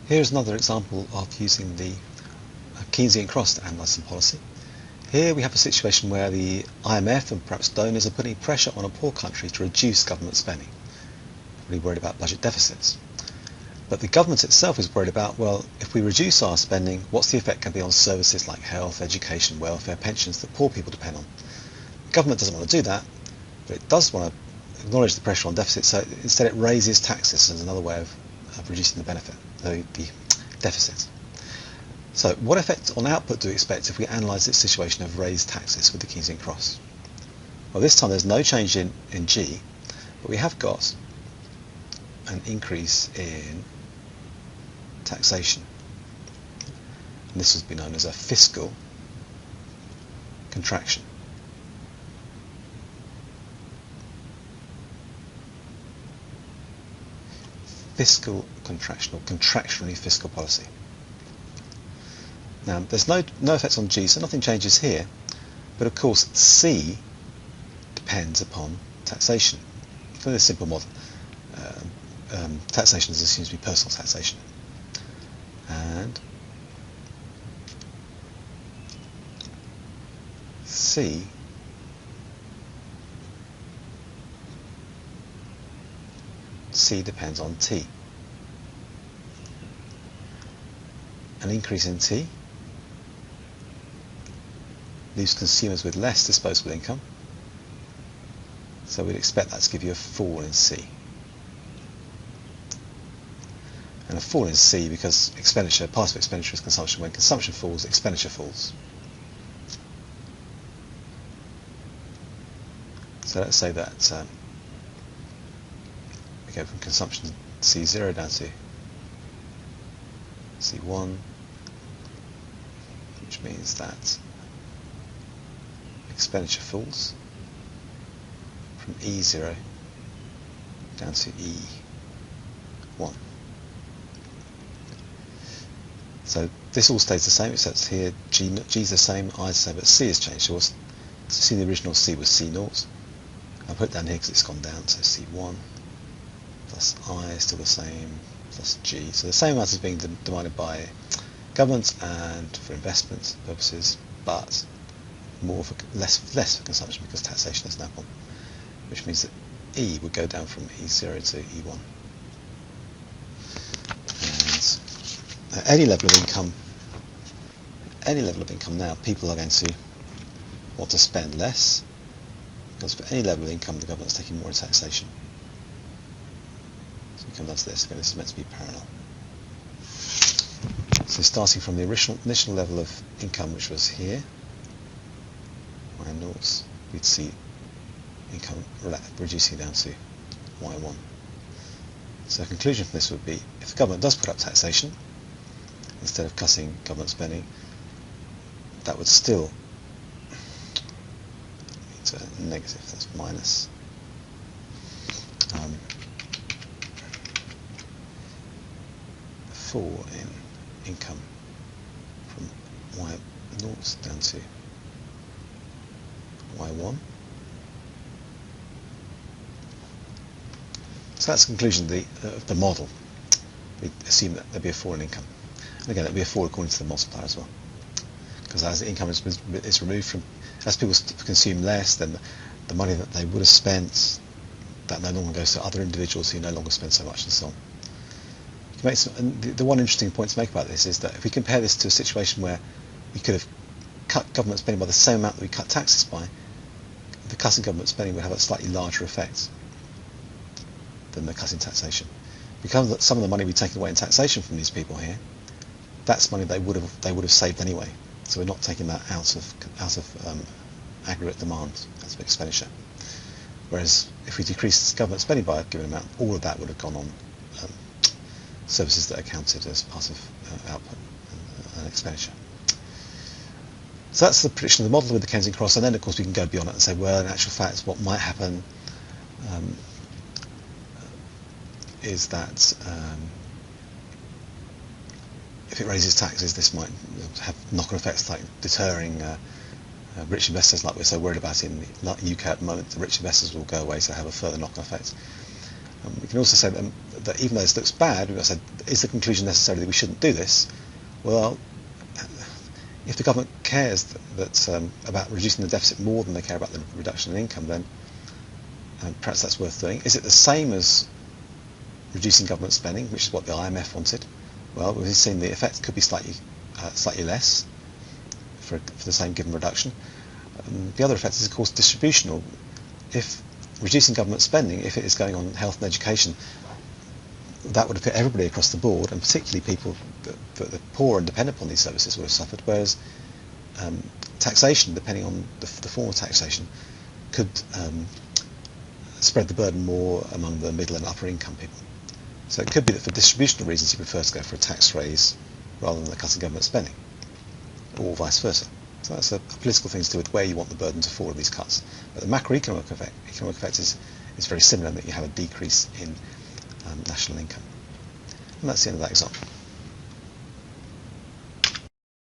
Here's another example of using the Keynesian Cross to analyse some policy. Here we have a situation where the IMF and perhaps donors are putting pressure on a poor country to reduce government spending. Probably worried about budget deficits. But the government itself is worried about, well, if we reduce our spending, what's the effect going to be on services like health, education, welfare, pensions that poor people depend on? The government doesn't want to do that, but it does want to acknowledge the pressure on deficits, so instead it raises taxes as another way of reducing the benefit, the deficit. So what effect on output do we expect if we analyse this situation of raised taxes with the Keynesian Cross? Well, this time there's no change in G, but we have got an increase in taxation. And this has been known as a fiscal contraction. Fiscal contraction, or contractionary fiscal policy. Now, there's no effects on G, so nothing changes here. But of course, C depends upon taxation. For this simple model, taxation is assumed to be personal taxation. And C depends on T. An increase in T leaves consumers with less disposable income, so we'd expect that to give you a fall in C. And a fall in C because expenditure, part of expenditure is consumption. When consumption falls, expenditure falls. So let's say that we go from consumption C0 down to C1, which means that expenditure falls from E0 down to E1. So this all stays the same, except here G is the same, I is the same, but C has changed. So see, the original C was C0. I'll put it down here because it's gone down, so C1 plus I is still the same, plus G. So the same amount is being demanded by governments and for investment purposes, but more for less for consumption because taxation is now gone, which means that E would go down from E0 to E1. And at any level of income now, people are going to want to spend less, because for any level of income the government's taking more in taxation. So we come down to this. Again, this is meant to be parallel. So starting from the initial level of income, which was here, Y0, we'd see income reducing down to Y1. So the conclusion from this would be, if the government does put up taxation, instead of cutting government spending, that would still lead to a negative, that's minus. Fall in income from Y0 down to Y1. So that's the conclusion of the model. We assume that there'll be a fall in income. And again, there'll be a fall according to the multiplier as well. Because as the income is removed from, as people consume less, then the money that they would have spent, that no longer goes to other individuals who no longer spend so much, and so on. And the one interesting point to make about this is that if we compare this to a situation where we could have cut government spending by the same amount that we cut taxes by, the cut in government spending would have a slightly larger effect than the cut in taxation. Because some of the money we've taken away in taxation from these people here, that's money they would have saved anyway. So we're not taking that out of aggregate demand, out of expenditure. Whereas if we decrease government spending by a given amount, all of that would have gone on services that are counted as part of output and expenditure. So that's the prediction of the model with the Keynesian Cross, and then of course we can go beyond it and say, well, in actual fact, what might happen is that if it raises taxes, this might have knock-on effects like deterring rich investors, like we're so worried about in the UK at the moment. The rich investors will go away, so have a further knock-on effect. We can also say that even though this looks bad, we've got to say, is the conclusion necessarily that we shouldn't do this? Well, if the government cares about reducing the deficit more than they care about the reduction in income, then perhaps that's worth doing. Is it the same as reducing government spending, which is what the IMF wanted? Well, we've seen the effect could be slightly less for the same given reduction. The other effect is, of course, distributional. If reducing government spending, if it is going on health and education, that would have hit everybody across the board, and particularly people that are poor and dependent upon these services would have suffered, whereas taxation, depending on the form of taxation, could spread the burden more among the middle and upper income people. So it could be that for distributional reasons you prefer to go for a tax raise rather than a cut in government spending, or vice versa. So that's a political thing to do with where you want the burden to fall in these cuts. But the macroeconomic effect is very similar, in that you have a decrease in national income. And that's the end of that example.